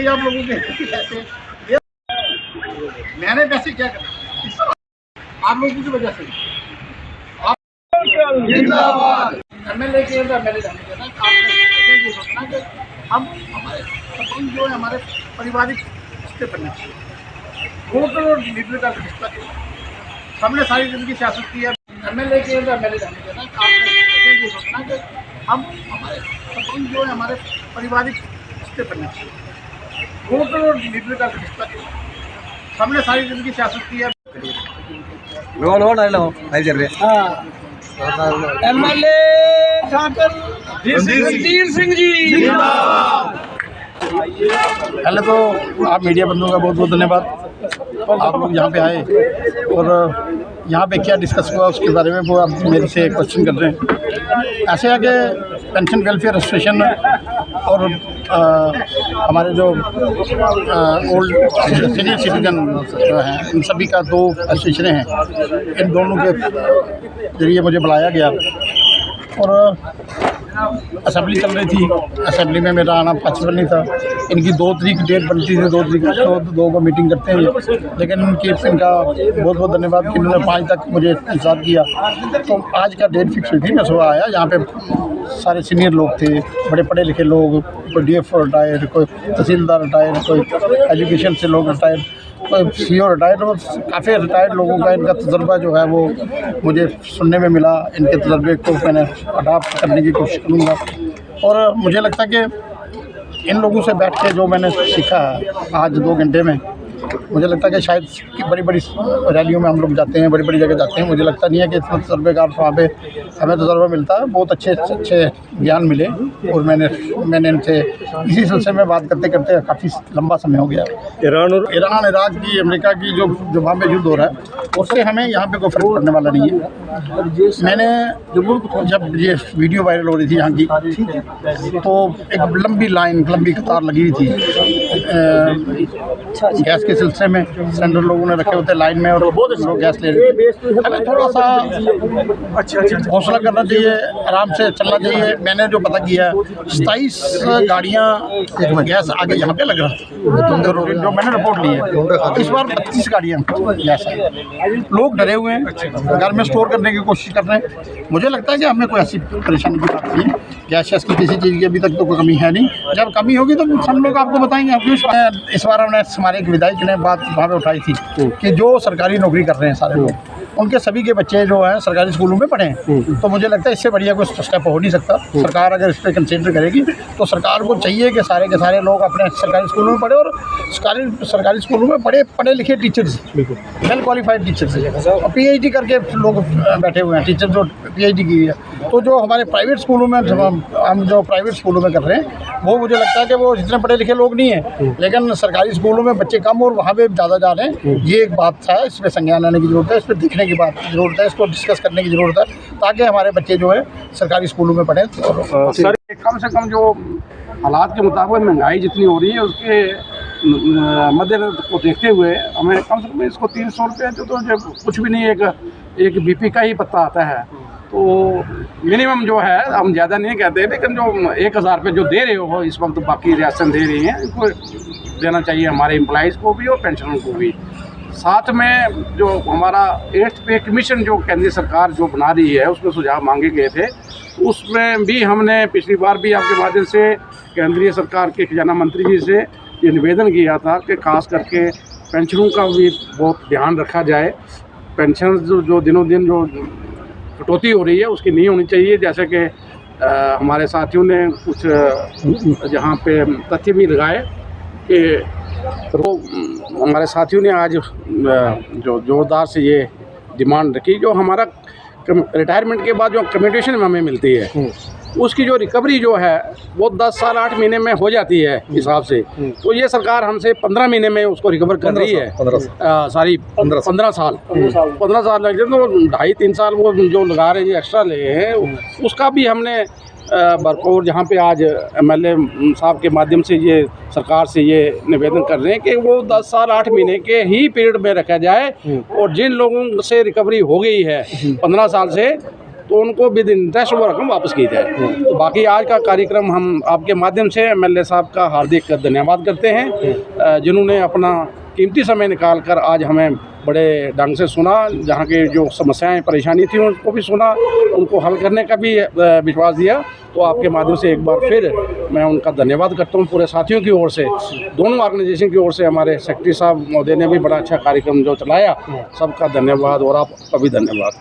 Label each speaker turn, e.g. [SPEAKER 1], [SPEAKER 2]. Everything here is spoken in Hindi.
[SPEAKER 1] पैसे आप लोगों के पैसे मैंने पैसे क्या करा आप लोगों की वजह से। जिंदाबाद एमएलए के एमएलए जाने के बाद आपने ये सोचना कि हम हमारे संबंध जो है हमारे पारिवारिक रिश्ते बनने चाहिए। वोट और लीडर का रिश्ता हमने सारी जिंदगी सियासत की है। एमएलए के एमएलए जाने के बाद आपने ये सोचना कि हम हमारे संबंध जो है हमारे पारिवारिक रिश्ते बनने चाहिए। वोट और लीडर का रिश्ता हमने सारी जिंदगी सियासत की है।
[SPEAKER 2] एमएलए ठाकर रणधीर सिंह जी जिंदाबाद।
[SPEAKER 1] पहले तो आप मीडिया बंधुओं का बहुत बहुत धन्यवाद। आप लोग यहाँ पे आए और यहाँ पे क्या डिस्कस हुआ उसके बारे में वो आप मेरे से क्वेश्चन कर रहे हैं। ऐसे है कि पेंशन वेलफेयर एसोसिएशन और हमारे जो ओल्ड सीनियर सिटीजन जो हैं इन सभी का दो एसोसिएशन हैं। इन दोनों के जरिए मुझे बुलाया गया और असेंबली चल रही थी। असेंबली में मेरा आना पॉसिबल नहीं था। इनकी 2 तारीख डेट बनती थी, 2 तारीख तो 2 को मीटिंग करते हैं, लेकिन इनका बहुत बहुत धन्यवाद कि इन्होंने 5 तक मुझे इंतजार किया। तो आज का डेट फिक्स हुई थी। मैं सुबह आया, यहाँ पे सारे सीनियर लोग थे, बड़े पढ़े लिखे लोग, कोई DF रिटायर्ड, कोई तहसीलदार रिटायर्ड, कोई एजुकेशन से लोग रिटायर्ड, कोई CO रिटायर्ड और काफ़ी रिटायर्ड लोगों का इनका तजर्बा जो है वो मुझे सुनने में मिला। इनके तजर्बे को मैंने अडॉप्ट करने की कोशिश करूँगा और मुझे लगता है कि इन लोगों से बैठ के जो मैंने सीखा आज 2 घंटे में, मुझे लगता है कि शायद बड़ी बड़ी रैलियों में हम लोग जाते हैं, बड़ी बड़ी जगह जाते हैं, मुझे लगता नहीं है कि इतना तजर्बेकार वहाँ पे हमें तजर्बा मिलता है। बहुत अच्छे अच्छे ज्ञान मिले और मैंने इनसे इसी सिलसिले में बात करते करते काफ़ी लंबा समय हो गया। ईरान इराक की, अमेरिका की जो वहाँ पे युद्ध हो रहा है उससे हमें यहाँ पे कोई फर्क पड़ने वाला नहीं है। मैंने जब ये वीडियो वायरल हो रही थी यहाँ की, तो एक लंबी कतार लगी हुई थी गैस के सिलसिले में। सिलेंडर लोगों ने रखे होते लाइन में और बहुत लोग गैस ले रहे थे। हमें थोड़ा सा हौसला करना चाहिए, आराम से चलना चाहिए। मैंने जो पता किया है 27 गाड़ियाँ गैस आगे यहाँ पे लग रहा है, जो मैंने रिपोर्ट ली है। इस बार 32 गाड़ियाँ गैस आई। लोग डरे हुए हैं, घर में स्टोर करने की कोशिश कर रहे हैं। मुझे लगता है कि हमें कोई ऐसी परेशानी की बात नहीं है। गैस की किसी चीज़ की अभी तक तो कोई कमी है नहीं। जब कमी होगी तो हम लोग आपको बताएंगे। इस बार हमने हमारे एक विधायक ने बात वहाँ पे उठाई थी कि जो सरकारी नौकरी कर रहे हैं सारे लोग, उनके सभी के बच्चे जो हैं सरकारी स्कूलों में पढ़े हैं। तो मुझे लगता है इससे बढ़िया कोई स्टेप हो नहीं सकता। सरकार अगर इस पर कंसिडर करेगी तो सरकार को चाहिए कि सारे के सारे लोग अपने सरकारी स्कूलों में पढ़े और सरकारी स्कूलों में पढ़े लिखे टीचर्स, वेल क्वालिफाइड टीचर्स और PhD करके लोग बैठे हुए हैं, टीचर जो PhD की है। तो जो हमारे प्राइवेट स्कूलों में हम जो प्राइवेट स्कूलों में कर रहे हैं वो मुझे लगता है कि वो जितने पढ़े लिखे लोग नहीं हैं, लेकिन सरकारी स्कूलों में बच्चे कम और वहाँ पे ज़्यादा जा रहे हैं। ये एक बात है, इस पर संज्ञान लेने की ज़रूरत है, इस पर देखने की ज़रूरत है, इसको डिस्कस करने की ज़रूरत है ताकि हमारे बच्चे जो है सरकारी स्कूलों में पढ़ें।
[SPEAKER 3] सर, कम से कम जो हालात के मुताबिक महंगाई जितनी हो रही है उसके मद्देनजर को देखते हुए हमें कम से कम इसको 300 रुपये तो जब कुछ भी नहीं, एक BP का ही पत्ता आता है। तो मिनिमम जो है, हम ज़्यादा नहीं कहते, लेकिन जो 1000 रुपये जो दे रहे हो इस वक्त, बाकी रियासत दे रही हैं, इनको देना चाहिए हमारे एम्प्लॉइज़ को भी और पेंशनरों को भी। साथ में जो हमारा 8th पे कमीशन जो केंद्रीय सरकार जो बना रही है उसमें सुझाव मांगे गए थे, उसमें भी हमने पिछली बार भी आपके माध्यम से केंद्रीय सरकार के खजाना मंत्री जी से ये निवेदन किया था कि खास करके पेंशनों का भी बहुत ध्यान रखा जाए। पेंशन जो दिनों दिन जो कटौती हो रही है उसकी नहीं होनी चाहिए। जैसे कि हमारे साथियों ने कुछ जहाँ पे तथ्य भी लगाए कि तो हमारे साथियों ने आज जो ज़ोरदार से ये डिमांड रखी, जो हमारा रिटायरमेंट के बाद जो कम्यूटेशन हमें मिलती है उसकी जो रिकवरी जो है वो 10 साल 8 महीने में हो जाती है हिसाब से। तो ये सरकार हमसे 15 महीने में उसको रिकवर कर रही है। 15 साल लग जाते तो 2.5-3 साल वो जो लगा रहे हैं एक्स्ट्रा ले हैं, उसका भी हमने भरपूर जहाँ पे आज MLA साहब के माध्यम से ये सरकार से ये निवेदन कर रहे हैं कि वो 10 साल 8 महीने के ही पीरियड में रखा जाए और जिन लोगों से रिकवरी हो गई है 15 साल से तो उनको विद इंटरेस्ट वो रकम वापस की जाए। तो बाकी आज का कार्यक्रम हम आपके माध्यम से एमएलए साहब का हार्दिक धन्यवाद करते हैं, जिन्होंने अपना कीमती समय निकाल कर आज हमें बड़े ढंग से सुना, जहाँ की जो समस्याएं परेशानी थी उनको भी सुना, उनको हल करने का भी विश्वास दिया। तो आपके माध्यम से एक बार फिर मैं उनका धन्यवाद करता हूँ पूरे साथियों की ओर से, दोनों ऑर्गेनाइजेशन की ओर से। हमारे सेक्रेटरी साहब महोदय ने भी बड़ा अच्छा कार्यक्रम जो चलाया, सबका धन्यवाद और आपका भी धन्यवाद।